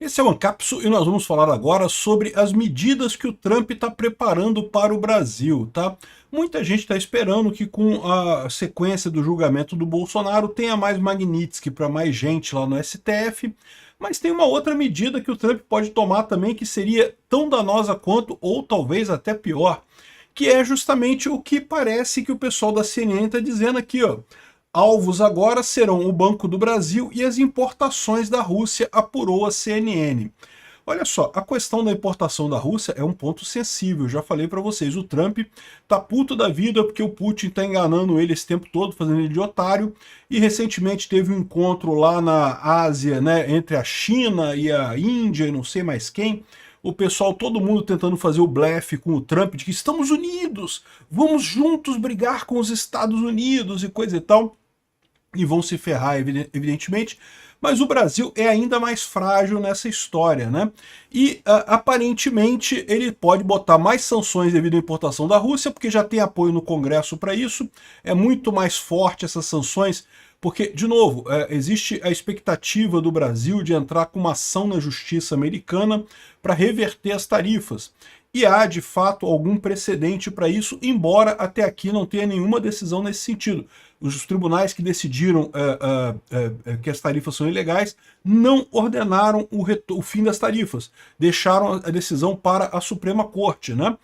Esse é o Ancapsu e nós vamos falar agora sobre as medidas que o Trump está preparando para o Brasil, tá? Muita gente está esperando que com a sequência do julgamento do Bolsonaro tenha mais Magnitsky para mais gente lá no STF, mas tem uma outra medida que o Trump pode tomar também que seria tão danosa quanto, ou talvez até pior, que é justamente o que parece que o pessoal da CNN está dizendo aqui, ó. Alvos agora serão o Banco do Brasil e as importações da Rússia, apurou a CNN. Olha só, a questão da importação da Rússia é um ponto sensível, já falei para vocês, o Trump tá puto da vida porque o Putin tá enganando ele esse tempo todo, fazendo ele de otário, e recentemente teve um encontro lá na Ásia, né, entre a China e a Índia e não sei mais quem, o pessoal, todo mundo tentando fazer o blefe com o Trump de que estamos unidos, vamos juntos brigar com os Estados Unidos e coisa e tal, e vão se ferrar, evidentemente, mas o Brasil é ainda mais frágil nessa história, né? E aparentemente ele pode botar mais sanções devido à importação da Rússia, porque já tem apoio no Congresso para isso, é muito mais forte essas sanções, porque, de novo, existe a expectativa do Brasil de entrar com uma ação na justiça americana para reverter as tarifas. E há, de fato, algum precedente para isso, embora até aqui não tenha nenhuma decisão nesse sentido. Os tribunais que decidiram que as tarifas são ilegais não ordenaram o fim das tarifas, deixaram a decisão para a Suprema Corte, né?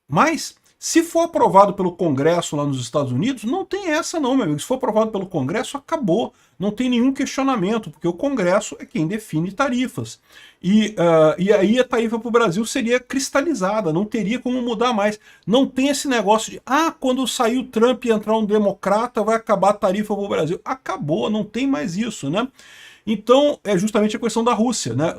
Mas, se for aprovado pelo Congresso lá nos Estados Unidos, não tem essa não, meu amigo. Se for aprovado pelo Congresso, acabou. Não tem nenhum questionamento, porque o Congresso é quem define tarifas. E aí a tarifa para o Brasil seria cristalizada, não teria como mudar mais. Não tem esse negócio de, quando sair o Trump e entrar um democrata, vai acabar a tarifa para o Brasil. Acabou, não tem mais isso, né? Então, é justamente a questão da Rússia, né?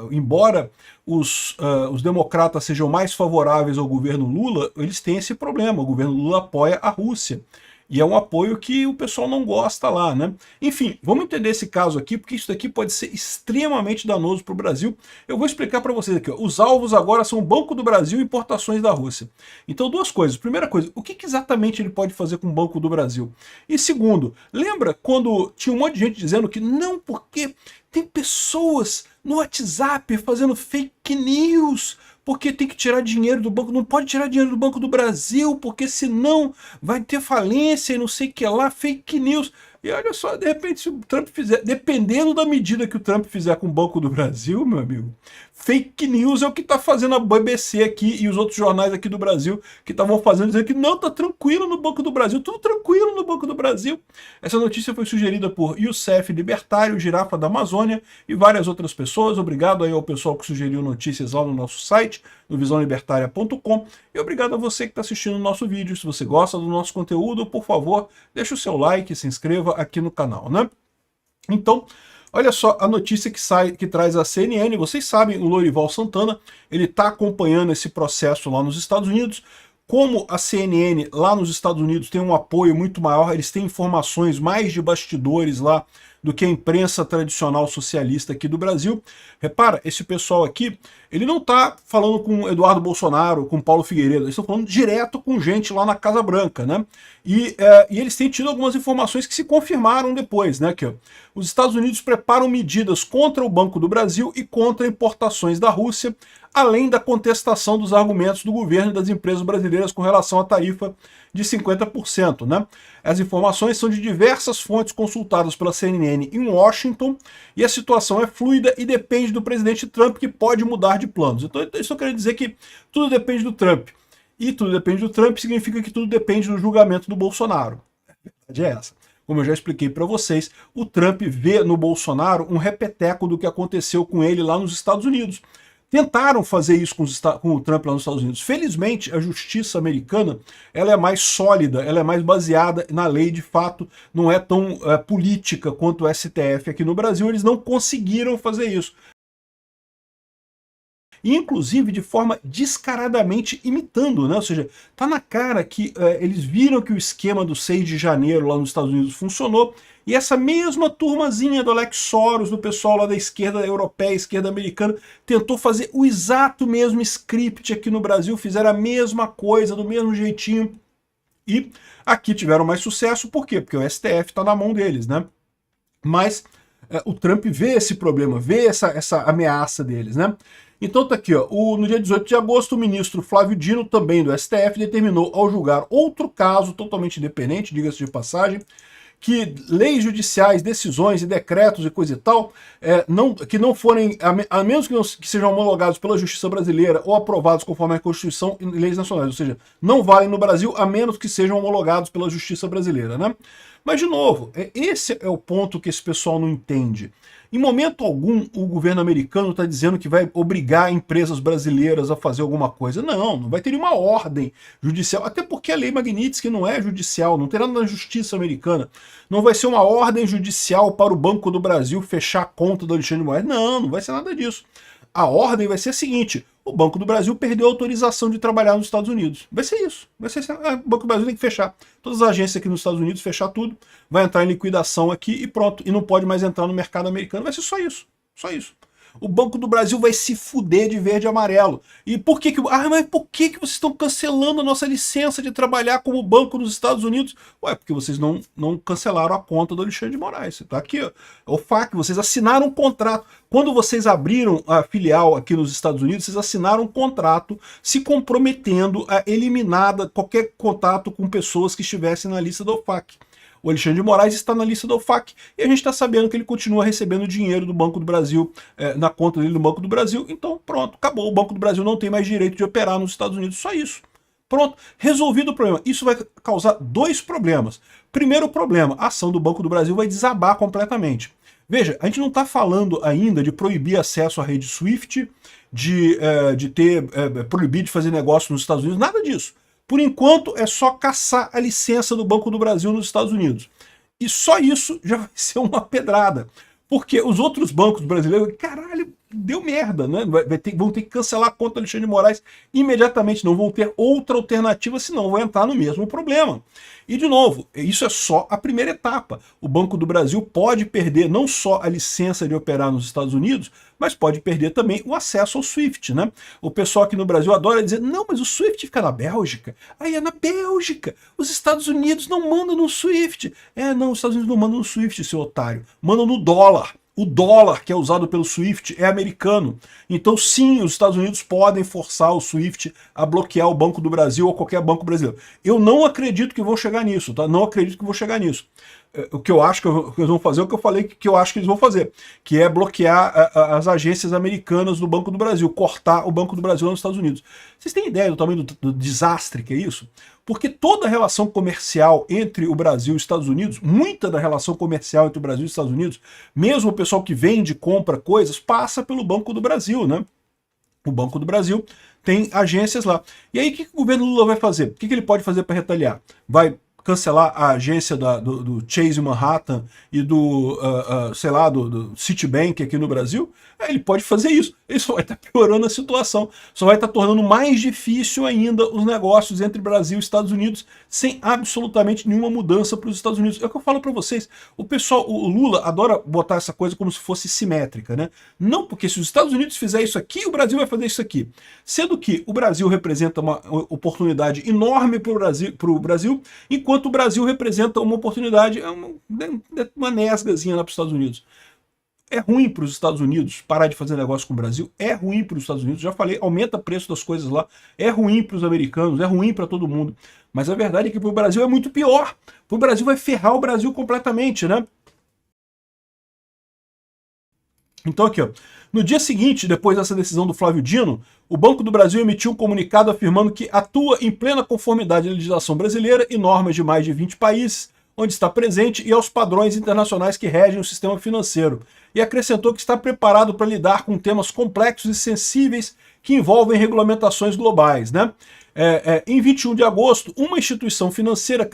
Embora os democratas sejam mais favoráveis ao governo Lula, eles têm esse problema, o governo Lula apoia a Rússia. E é um apoio que o pessoal não gosta lá, né? Enfim, vamos entender esse caso aqui, porque isso daqui pode ser extremamente danoso para o Brasil. Eu vou explicar para vocês aqui, ó. Os alvos agora são o Banco do Brasil e importações da Rússia. Então, duas coisas. Primeira coisa, o que exatamente ele pode fazer com o Banco do Brasil? E segundo, lembra quando tinha um monte de gente dizendo que não, porque tem pessoas no WhatsApp fazendo fake news, porque tem que tirar dinheiro do banco, não pode tirar dinheiro do Banco do Brasil, porque senão vai ter falência e não sei o que lá, fake news. E olha só, de repente, se o Trump fizer, dependendo da medida que o Trump fizer com o Banco do Brasil, meu amigo, fake news é o que está fazendo a BBC aqui e os outros jornais aqui do Brasil que estavam fazendo, dizendo que não, tá tranquilo no Banco do Brasil, tudo tranquilo no Banco do Brasil. Essa notícia foi sugerida por Youssef Libertário, Girafa da Amazônia e várias outras pessoas. Obrigado aí ao pessoal que sugeriu notícias lá no nosso site, no visãolibertaria.com, e obrigado a você que está assistindo o nosso vídeo. Se você gosta do nosso conteúdo, por favor, deixa o seu like, se inscreva aqui no canal, né? Então, olha só a notícia que traz a CNN. Vocês sabem, o Lorival Santana, ele está acompanhando esse processo lá nos Estados Unidos. Como a CNN lá nos Estados Unidos tem um apoio muito maior, eles têm informações mais de bastidores lá do que a imprensa tradicional socialista aqui do Brasil. Repara, esse pessoal aqui, ele não está falando com Eduardo Bolsonaro, com Paulo Figueiredo, eles estão falando direto com gente lá na Casa Branca, né? E eles têm tido algumas informações que se confirmaram depois, né? Que os Estados Unidos preparam medidas contra o Banco do Brasil e contra importações da Rússia, além da contestação dos argumentos do governo e das empresas brasileiras com relação à tarifa de 50%, né? As informações são de diversas fontes consultadas pela CNN em Washington, e a situação é fluida e depende do presidente Trump, que pode mudar de planos. Então isso quer dizer que tudo depende do Trump. E tudo depende do Trump significa que tudo depende do julgamento do Bolsonaro. A verdade é essa. Como eu já expliquei para vocês, o Trump vê no Bolsonaro um repeteco do que aconteceu com ele lá nos Estados Unidos. Tentaram fazer isso com o Trump lá nos Estados Unidos. Felizmente, a justiça americana ela é mais sólida, ela é mais baseada na lei de fato, não é tão política quanto o STF aqui no Brasil. Eles não conseguiram fazer isso. Inclusive de forma descaradamente imitando, né? Ou seja, tá na cara que eles viram que o esquema do 6 de janeiro lá nos Estados Unidos funcionou, e essa mesma turmazinha do Alex Soros, do pessoal lá da esquerda europeia, esquerda americana, tentou fazer o exato mesmo script aqui no Brasil, fizeram a mesma coisa, do mesmo jeitinho, e aqui tiveram mais sucesso. Por quê? Porque o STF está na mão deles, né? Mas o Trump vê esse problema, vê essa ameaça deles, né? Então tá aqui, ó, no dia 18 de agosto, o ministro Flávio Dino, também do STF, determinou ao julgar outro caso totalmente independente, diga-se de passagem, que leis judiciais, decisões e decretos e coisa e tal, que não forem, a menos que sejam homologados pela Justiça Brasileira ou aprovados conforme a Constituição e leis nacionais, ou seja, não valem no Brasil a menos que sejam homologados pela Justiça Brasileira, né? Mas, de novo, esse é o ponto que esse pessoal não entende. Em momento algum, o governo americano está dizendo que vai obrigar empresas brasileiras a fazer alguma coisa. Não, não vai ter nenhuma ordem judicial, até porque a lei Magnitsky não é judicial, não tem nada na justiça americana. Não vai ser uma ordem judicial para o Banco do Brasil fechar a conta do Alexandre de Moraes. Não, não vai ser nada disso. A ordem vai ser a seguinte: o Banco do Brasil perdeu a autorização de trabalhar nos Estados Unidos. Vai ser isso. Vai ser assim, o Banco do Brasil tem que fechar. Todas as agências aqui nos Estados Unidos, fechar tudo, vai entrar em liquidação aqui e pronto. E não pode mais entrar no mercado americano. Vai ser só isso. Só isso. O Banco do Brasil vai se fuder de verde e amarelo. E por que mas por que vocês estão cancelando a nossa licença de trabalhar como banco nos Estados Unidos? Ué, porque vocês não cancelaram a conta do Alexandre de Moraes. Tá aqui, ó. O FAQ, vocês assinaram um contrato. Quando vocês abriram a filial aqui nos Estados Unidos, vocês assinaram um contrato se comprometendo a eliminar qualquer contato com pessoas que estivessem na lista do FAQ. O Alexandre de Moraes está na lista da OFAC e a gente está sabendo que ele continua recebendo dinheiro do Banco do Brasil, na conta dele no Banco do Brasil. Então pronto, acabou. O Banco do Brasil não tem mais direito de operar nos Estados Unidos. Só isso. Pronto, resolvido o problema. Isso vai causar dois problemas. Primeiro problema, a ação do Banco do Brasil vai desabar completamente. Veja, a gente não está falando ainda de proibir acesso à rede SWIFT, de proibir de fazer negócio nos Estados Unidos, nada disso. Por enquanto, é só caçar a licença do Banco do Brasil nos Estados Unidos. E só isso já vai ser uma pedrada. Porque os outros bancos brasileiros, caralho, deu merda, né? Vão ter que cancelar a conta do Alexandre de Moraes imediatamente. Não vão ter outra alternativa, senão vão entrar no mesmo problema. E, de novo, isso é só a primeira etapa. O Banco do Brasil pode perder não só a licença de operar nos Estados Unidos, mas pode perder também o acesso ao SWIFT, né? O pessoal aqui no Brasil adora dizer, não, mas o SWIFT fica na Bélgica. Aí é na Bélgica. Os Estados Unidos não mandam no SWIFT. Não, os Estados Unidos não mandam no SWIFT, seu otário. Mandam no dólar. O dólar que é usado pelo SWIFT é americano. Então, sim, os Estados Unidos podem forçar o SWIFT a bloquear o Banco do Brasil ou qualquer banco brasileiro. Eu não acredito que vão chegar nisso, tá? Não acredito que vão chegar nisso. O que eu acho que eles vão fazer é o que eu falei que eu acho que eles vão fazer, que é bloquear as agências americanas do Banco do Brasil, cortar o Banco do Brasil nos Estados Unidos. Vocês têm ideia do tamanho do desastre que é isso? Porque toda a relação comercial entre o Brasil e os Estados Unidos, muita da relação comercial entre o Brasil e os Estados Unidos, mesmo o pessoal que vende, compra coisas, passa pelo Banco do Brasil, né? O Banco do Brasil tem agências lá. E aí o que o governo Lula vai fazer? O que ele pode fazer para retaliar? Vai cancelar a agência do Chase Manhattan e sei lá, do Citibank aqui no Brasil? Ele pode fazer isso. Ele só vai estar piorando a situação. Só vai estar tornando mais difícil ainda os negócios entre Brasil e Estados Unidos, sem absolutamente nenhuma mudança para os Estados Unidos. É o que eu falo para vocês. O Lula adora botar essa coisa como se fosse simétrica, né? Não, porque se os Estados Unidos fizerem isso aqui, o Brasil vai fazer isso aqui. Sendo que o Brasil representa uma oportunidade enorme para o Brasil, enquanto o Brasil representa uma oportunidade, uma nesgazinha lá para os Estados Unidos. É ruim para os Estados Unidos parar de fazer negócio com o Brasil, é ruim para os Estados Unidos, já falei, aumenta o preço das coisas lá, é ruim para os americanos, é ruim para todo mundo. Mas a verdade é que para o Brasil é muito pior. O Brasil vai ferrar o Brasil completamente, né? Então aqui, ó, no dia seguinte, depois dessa decisão do Flávio Dino, o Banco do Brasil emitiu um comunicado afirmando que atua em plena conformidade à legislação brasileira e normas de mais de 20 países, onde está presente, e aos padrões internacionais que regem o sistema financeiro. E acrescentou que está preparado para lidar com temas complexos e sensíveis que envolvem regulamentações globais, né? Em 21 de agosto, uma instituição financeira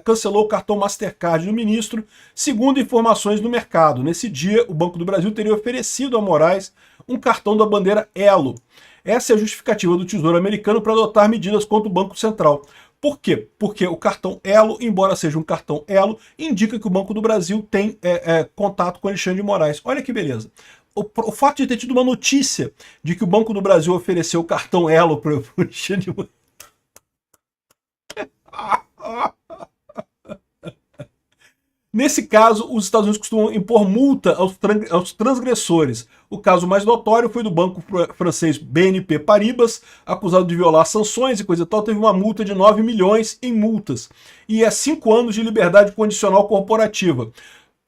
cancelou o cartão Mastercard do ministro, segundo informações do mercado. Nesse dia, o Banco do Brasil teria oferecido a Moraes um cartão da bandeira Elo. Essa é a justificativa do Tesouro americano para adotar medidas contra o Banco Central. Por quê? Porque o cartão Elo, embora seja um cartão Elo, indica que o Banco do Brasil tem contato com Alexandre de Moraes. Olha que beleza. O fato de ter tido uma notícia de que o Banco do Brasil ofereceu o cartão Elo para o Alexandre de Moraes. Nesse caso, os Estados Unidos costumam impor multa aos transgressores. O caso mais notório foi do banco francês BNP Paribas, acusado de violar sanções e coisa e tal, teve uma multa de 9 milhões em multas. E 5 anos de liberdade condicional corporativa.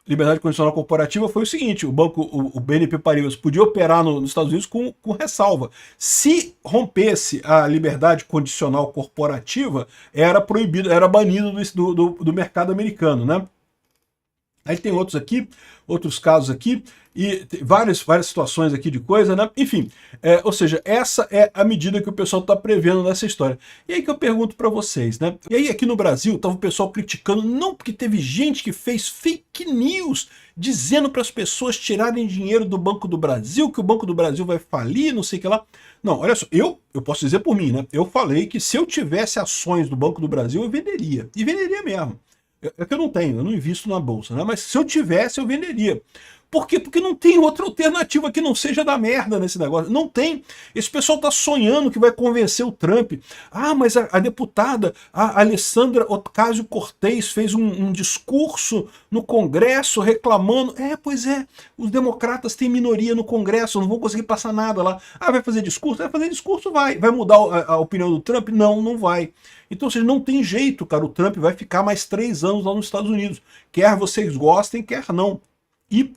Liberdade condicional corporativa foi o seguinte: o BNP Paribas podia operar nos Estados Unidos com ressalva. Se rompesse a liberdade condicional corporativa, era proibido, era banido do mercado americano, né? Aí tem outros casos aqui, e várias situações aqui de coisa, né? Enfim, ou seja, essa é a medida que o pessoal está prevendo nessa história. E aí que eu pergunto para vocês, né? E aí aqui no Brasil estava o pessoal criticando, não porque teve gente que fez fake news, dizendo para as pessoas tirarem dinheiro do Banco do Brasil, que o Banco do Brasil vai falir, não sei o que lá. Não, olha só, eu posso dizer por mim, né? Eu falei que se eu tivesse ações do Banco do Brasil, eu venderia. E venderia mesmo. É que eu não tenho, eu não invisto na bolsa, né? Mas se eu tivesse, eu venderia. Por quê? Porque não tem outra alternativa que não seja dar merda nesse negócio. Não tem. Esse pessoal tá sonhando que vai convencer o Trump. Ah, mas a deputada, a Alessandra Ocasio-Cortez fez um discurso no Congresso reclamando. Pois é, os democratas têm minoria no Congresso, não vão conseguir passar nada lá. Ah, vai fazer discurso? Vai fazer discurso, vai. Vai mudar a opinião do Trump? Não, não vai. Então, ou seja, não tem jeito, cara. O Trump vai ficar mais 3 anos lá nos Estados Unidos. Quer vocês gostem, quer não. E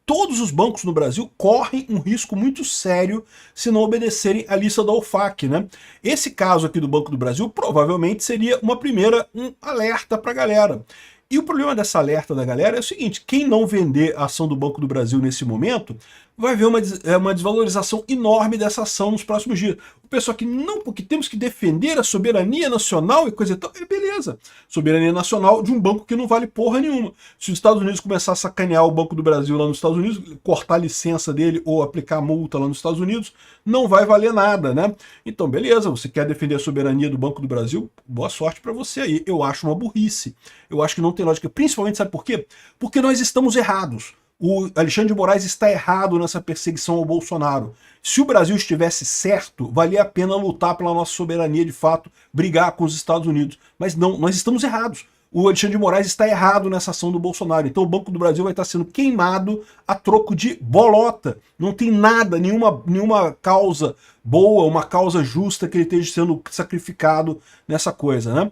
todos os bancos no Brasil correm um risco muito sério se não obedecerem à lista da OFAC, né? Esse caso aqui do Banco do Brasil provavelmente seria um alerta para a galera. E o problema dessa alerta da galera é o seguinte: quem não vender a ação do Banco do Brasil nesse momento vai ver uma desvalorização enorme dessa ação nos próximos dias. O pessoal que não, porque temos que defender a soberania nacional e coisa e tal, beleza. Soberania nacional de um banco que não vale porra nenhuma. Se os Estados Unidos começar a sacanear o Banco do Brasil lá nos Estados Unidos, cortar a licença dele ou aplicar multa lá nos Estados Unidos, não vai valer nada, né? Então, beleza, você quer defender a soberania do Banco do Brasil? Boa sorte para você aí. Eu acho uma burrice. Eu acho que não tem lógica. Principalmente, sabe por quê? Porque nós estamos errados. O Alexandre de Moraes está errado nessa perseguição ao Bolsonaro. Se o Brasil estivesse certo, valia a pena lutar pela nossa soberania de fato, brigar com os Estados Unidos. Mas não, nós estamos errados. O Alexandre de Moraes está errado nessa ação do Bolsonaro. Então o Banco do Brasil vai estar sendo queimado a troco de bolota. Não tem nada, nenhuma causa boa, uma causa justa que ele esteja sendo sacrificado nessa coisa, né?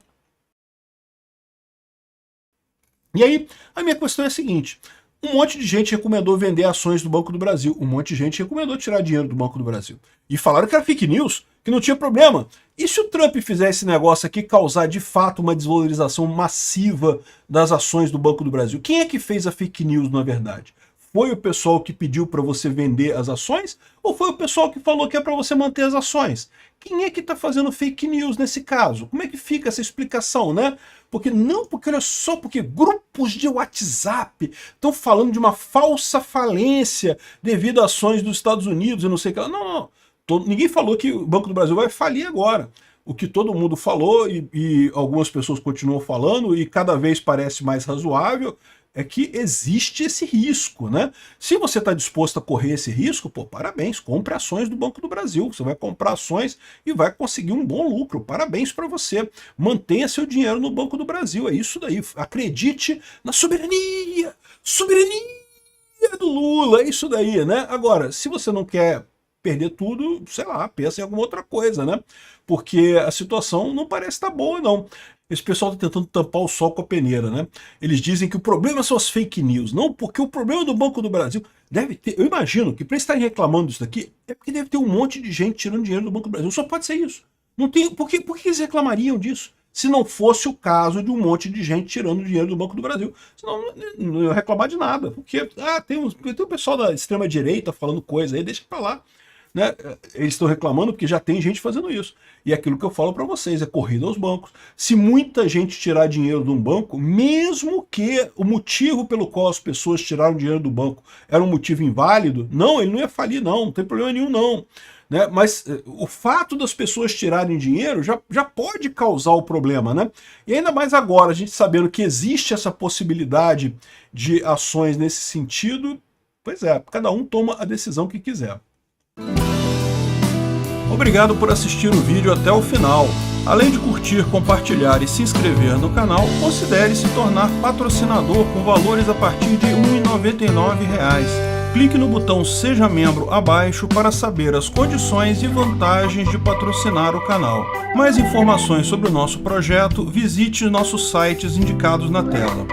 E aí, a minha questão é a seguinte: um monte de gente recomendou vender ações do Banco do Brasil. Um monte de gente recomendou tirar dinheiro do Banco do Brasil. E falaram que era fake news, que não tinha problema. E se o Trump fizer esse negócio aqui causar de fato uma desvalorização massiva das ações do Banco do Brasil? Quem é que fez a fake news, na verdade? Foi o pessoal que pediu para você vender as ações? Ou foi o pessoal que falou que é para você manter as ações? Quem é que está fazendo fake news nesse caso? Como é que fica essa explicação, né? Porque olha só, porque grupos de WhatsApp estão falando de uma falsa falência devido a ações dos Estados Unidos e não sei o que lá. Não. Ninguém falou que o Banco do Brasil vai falir agora. O que todo mundo falou e algumas pessoas continuam falando e cada vez parece mais razoável é que existe esse risco, né? Se você está disposto a correr esse risco, pô, parabéns, compre ações do Banco do Brasil. Você vai comprar ações e vai conseguir um bom lucro. Parabéns para você. Mantenha seu dinheiro no Banco do Brasil. É isso daí. Acredite na soberania. Soberania do Lula. É isso daí, né? Agora, se você não quer perder tudo, sei lá, pensa em alguma outra coisa, né? Porque a situação não parece estar boa, não. Esse pessoal está tentando tampar o sol com a peneira, né? Eles dizem que o problema são as fake news. Não, porque o problema do Banco do Brasil deve ter... Eu imagino que para eles estarem reclamando disso daqui, é porque deve ter um monte de gente tirando dinheiro do Banco do Brasil. Só pode ser isso. Não tem... Por que eles reclamariam disso? Se não fosse o caso de um monte de gente tirando dinheiro do Banco do Brasil. Senão não ia reclamar de nada. Porque tem um pessoal da extrema-direita falando coisa aí, deixa pra lá. Né? Eles estão reclamando porque já tem gente fazendo isso. E aquilo que eu falo para vocês é corrida aos bancos. Se muita gente tirar dinheiro de um banco, mesmo que o motivo pelo qual as pessoas tiraram dinheiro do banco era um motivo inválido, não, ele não ia falir, não tem problema nenhum, não. Né? Mas o fato das pessoas tirarem dinheiro já pode causar o problema, né? E ainda mais agora, a gente sabendo que existe essa possibilidade de ações nesse sentido, pois é, cada um toma a decisão que quiser. Obrigado por assistir o vídeo até o final. Além de curtir, compartilhar e se inscrever no canal, considere se tornar patrocinador com valores a partir de R$ 1,99. Clique no botão Seja Membro abaixo para saber as condições e vantagens de patrocinar o canal. Mais informações sobre o nosso projeto, visite nossos sites indicados na tela.